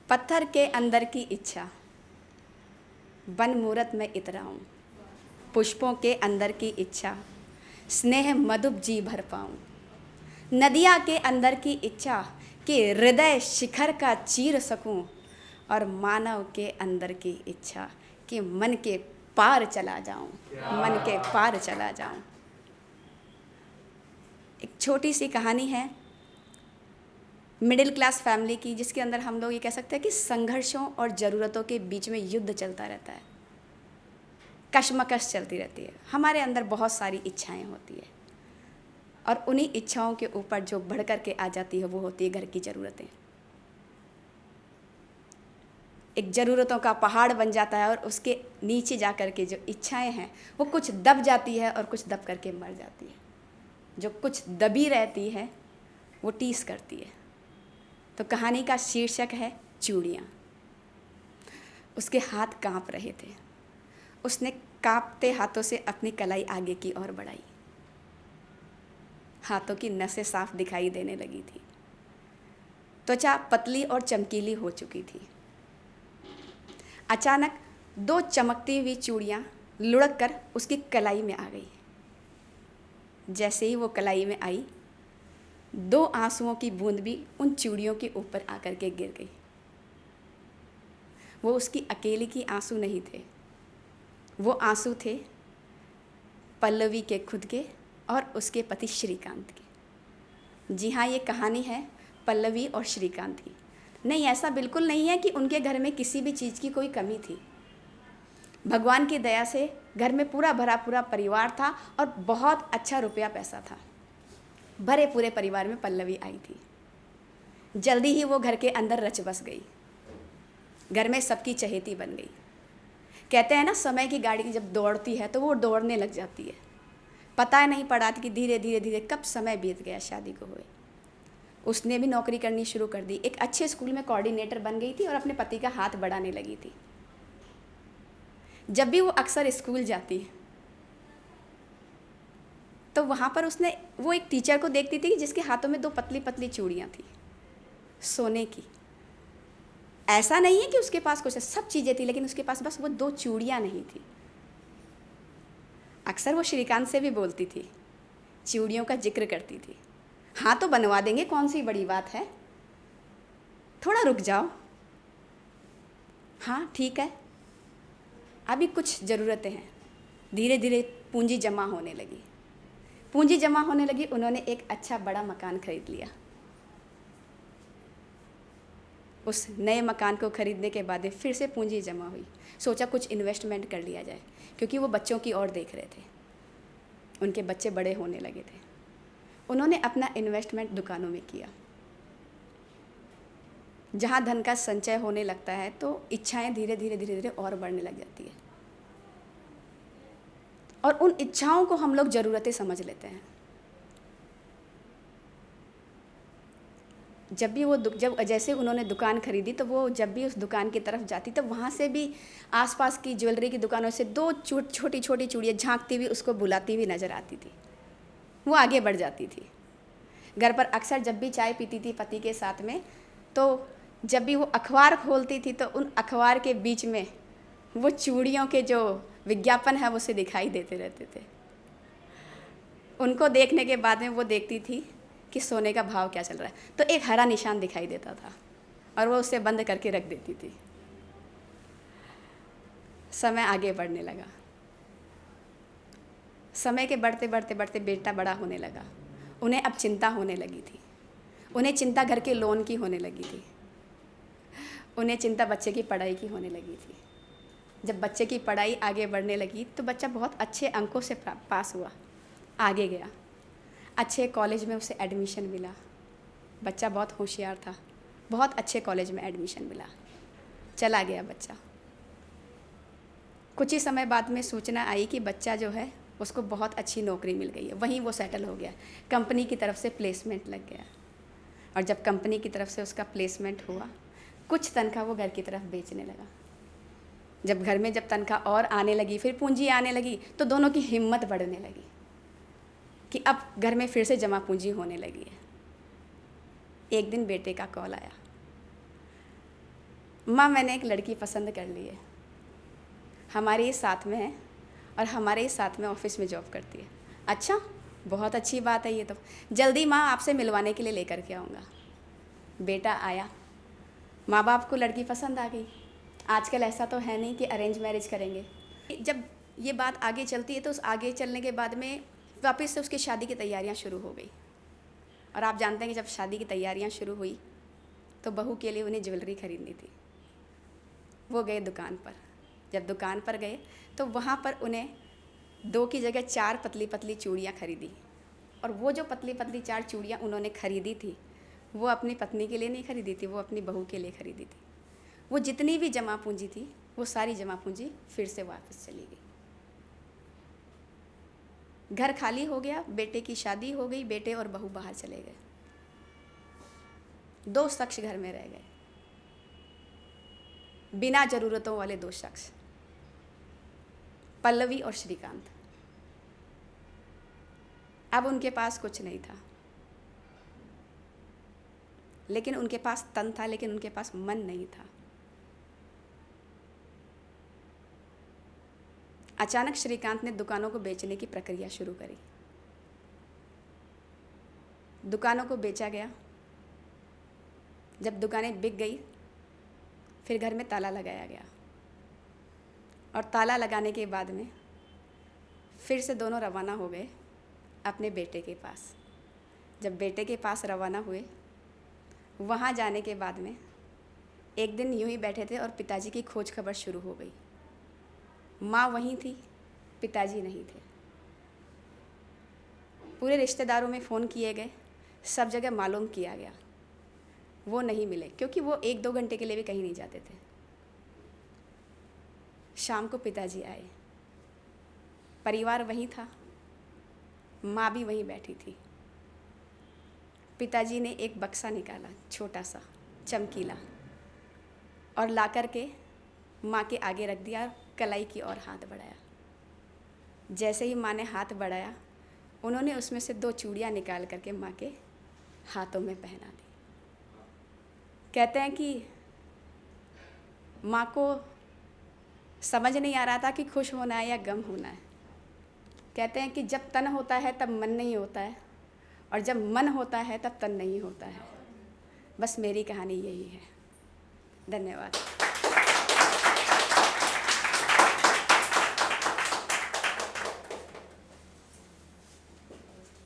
पत्थर के अंदर की इच्छा, बन मूरत में इतराऊं। पुष्पों के अंदर की इच्छा, स्नेह मधुप जी भर पाऊं। नदिया के अंदर की इच्छा कि हृदय शिखर का चीर सकूं। और मानव के अंदर की इच्छा कि मन के पार चला जाऊं, मन के पार चला जाऊं। एक छोटी सी कहानी है मिडिल क्लास फैमिली की, जिसके अंदर हम लोग ये कह सकते हैं कि संघर्षों और ज़रूरतों के बीच में युद्ध चलता रहता है, कशमकश चलती रहती है। हमारे अंदर बहुत सारी इच्छाएं होती है और उन्हीं इच्छाओं के ऊपर जो बढ़ कर के आ जाती है वो होती है घर की ज़रूरतें। एक ज़रूरतों का पहाड़ बन जाता है और उसके नीचे जा कर के जो इच्छाएं हैं वो कुछ दब जाती है और कुछ दब करके मर जाती है। जो कुछ दबी रहती है वो टीस करती है। तो कहानी का शीर्षक है चूड़ियाँ। उसके हाथ कांप रहे थे। उसने कांपते हाथों से अपनी कलाई आगे की ओर बढ़ाई। हाथों की नसें साफ दिखाई देने लगी थी। त्वचा पतली और चमकीली हो चुकी थी। अचानक दो चमकती हुई चूड़ियाँ लुढ़क कर उसकी कलाई में आ गई। जैसे ही वो कलाई में आई, दो आंसुओं की बूंद भी उन चूड़ियों के ऊपर आकर के गिर गई। वो उसकी अकेली की आंसू नहीं थे, वो आंसू थे पल्लवी के खुद के और उसके पति श्रीकांत के। जी हाँ, ये कहानी है पल्लवी और श्रीकांत की। नहीं, ऐसा बिल्कुल नहीं है कि उनके घर में किसी भी चीज़ की कोई कमी थी। भगवान की दया से घर में पूरा भरा पूरा परिवार था और बहुत अच्छा रुपया पैसा था। भरे पूरे परिवार में पल्लवी आई थी। जल्दी ही वो घर के अंदर रच बस गई, घर में सबकी चहेती बन गई। कहते हैं ना, समय की गाड़ी जब दौड़ती है तो वो दौड़ने लग जाती है। पता नहीं पड़ा कि धीरे धीरे धीरे कब समय बीत गया शादी को हुए। उसने भी नौकरी करनी शुरू कर दी। एक अच्छे स्कूल में कोऑर्डिनेटर बन गई थी और अपने पति का हाथ बढ़ाने लगी थी। जब भी वो अक्सर स्कूल जाती तो वहाँ पर वो एक टीचर को देखती थी जिसके हाथों में दो पतली पतली चूड़ियाँ थी सोने की। ऐसा नहीं है कि उसके पास कुछ सब चीज़ें थी, लेकिन उसके पास बस वो दो चूड़ियाँ नहीं थी। अक्सर वो श्रीकांत से भी बोलती थी, चूड़ियों का जिक्र करती थी। हाँ तो बनवा देंगे, कौन सी बड़ी बात है, थोड़ा रुक जाओ। हाँ ठीक है, अभी कुछ ज़रूरतें हैं। धीरे धीरे पूंजी जमा होने लगी। पूंजी जमा होने लगी, उन्होंने एक अच्छा बड़ा मकान खरीद लिया। उस नए मकान को खरीदने के बाद फिर से पूंजी जमा हुई। सोचा कुछ इन्वेस्टमेंट कर लिया जाए, क्योंकि वो बच्चों की ओर देख रहे थे। उनके बच्चे बड़े होने लगे थे। उन्होंने अपना इन्वेस्टमेंट दुकानों में किया। जहाँ धन का संचय होने लगता है तो इच्छाएं धीरे धीरे धीरे धीरे और बढ़ने लग जाती है, और उन इच्छाओं को हम लोग ज़रूरतें समझ लेते हैं। जब जैसे उन्होंने दुकान खरीदी तो वो जब भी उस दुकान की तरफ जाती तो वहाँ से भी आसपास की ज्वेलरी की दुकानों से दो छोटी छोटी चूड़ियाँ झांकती हुई उसको बुलाती हुई नज़र आती थी। वो आगे बढ़ जाती थी। घर पर अक्सर जब भी चाय पीती थी पति के साथ में, तो जब भी वो अखबार खोलती थी तो उन अखबार के बीच में वो चूड़ियों के जो विज्ञापन है वो उसे दिखाई देते रहते थे। उनको देखने के बाद में वो देखती थी कि सोने का भाव क्या चल रहा है, तो एक हरा निशान दिखाई देता था और वो उसे बंद करके रख देती थी। समय आगे बढ़ने लगा। समय के बढ़ते बढ़ते बढ़ते बेटा बड़ा होने लगा। उन्हें अब चिंता होने लगी थी। उन्हें चिंता घर के लोन की होने लगी थी। उन्हें चिंता बच्चे की पढ़ाई की होने लगी थी। जब बच्चे की पढ़ाई आगे बढ़ने लगी तो बच्चा बहुत अच्छे अंकों से पास हुआ, आगे गया। अच्छे कॉलेज में उसे एडमिशन मिला। बच्चा बहुत होशियार था, बहुत अच्छे कॉलेज में एडमिशन मिला। चला गया बच्चा। कुछ ही समय बाद में सूचना आई कि बच्चा जो है उसको बहुत अच्छी नौकरी मिल गई है, वहीं वो सेटल हो गया। कंपनी की तरफ से प्लेसमेंट लग गया, और जब कंपनी की तरफ से उसका प्लेसमेंट हुआ, कुछ तनख्वाह वो घर की तरफ बेचने लगा। जब घर में जब तनख्वाह और आने लगी, फिर पूंजी आने लगी, तो दोनों की हिम्मत बढ़ने लगी कि अब घर में फिर से जमा पूंजी होने लगी है। एक दिन बेटे का कॉल आया, माँ मैंने एक लड़की पसंद कर ली है, हमारे ही साथ में है और हमारे ही साथ में ऑफिस में जॉब करती है। अच्छा, बहुत अच्छी बात है ये तो, जल्दी माँ आपसे मिलवाने के लिए लेकर के आऊँगा। बेटा आया, माँ बाप को लड़की पसंद आ गई। आजकल ऐसा तो है नहीं कि अरेंज मैरिज करेंगे। जब ये बात आगे चलती है तो उस आगे चलने के बाद में वापस से उसकी शादी की तैयारियां शुरू हो गई। और आप जानते हैं कि जब शादी की तैयारियां शुरू हुई तो बहू के लिए उन्हें ज्वेलरी खरीदनी थी। वो गए दुकान पर। जब दुकान पर गए तो वहाँ पर उन्हें 2 की जगह 4 पतली पतली चूड़ियाँ खरीदी। और वो जो पतली पतली 4 चूड़ियाँ उन्होंने खरीदी थी वो अपनी पत्नी के लिए नहीं खरीदी थी, वो अपनी बहू के लिए खरीदी थी। वो जितनी भी जमा पूंजी थी वो सारी जमा पूंजी फिर से वापस चली गई। घर खाली हो गया, बेटे की शादी हो गई, बेटे और बहू बाहर चले गए। 2 शख्स घर में रह गए, बिना ज़रूरतों वाले 2 शख्स, पल्लवी और श्रीकांत। अब उनके पास कुछ नहीं था, लेकिन उनके पास तन था, लेकिन उनके पास मन नहीं था। अचानक श्रीकांत ने दुकानों को बेचने की प्रक्रिया शुरू करी। दुकानों को बेचा गया। जब दुकानें बिक गई फिर घर में ताला लगाया गया। और ताला लगाने के बाद में फिर से दोनों रवाना हो गए अपने बेटे के पास। जब बेटे के पास रवाना हुए, वहाँ जाने के बाद में एक दिन यूं ही बैठे थे और पिताजी की खोज खबर शुरू हो गई। माँ वहीं थी, पिताजी नहीं थे। पूरे रिश्तेदारों में फ़ोन किए गए, सब जगह मालूम किया गया, वो नहीं मिले, क्योंकि वो 1-2 घंटे के लिए भी कहीं नहीं जाते थे। शाम को पिताजी आए, परिवार वहीं था, माँ भी वहीं बैठी थी। पिताजी ने एक बक्सा निकाला, छोटा सा चमकीला, और ला कर के माँ के आगे रख दिया और कलाई की ओर हाथ बढ़ाया। जैसे ही माँ ने हाथ बढ़ाया, उन्होंने उसमें से 2 चूड़ियाँ निकाल करके माँ के हाथों में पहना दी। कहते हैं कि माँ को समझ नहीं आ रहा था कि खुश होना है या गम होना है। कहते हैं कि जब तन होता है तब मन नहीं होता है, और जब मन होता है तब तन नहीं होता है। बस मेरी कहानी यही है। धन्यवाद।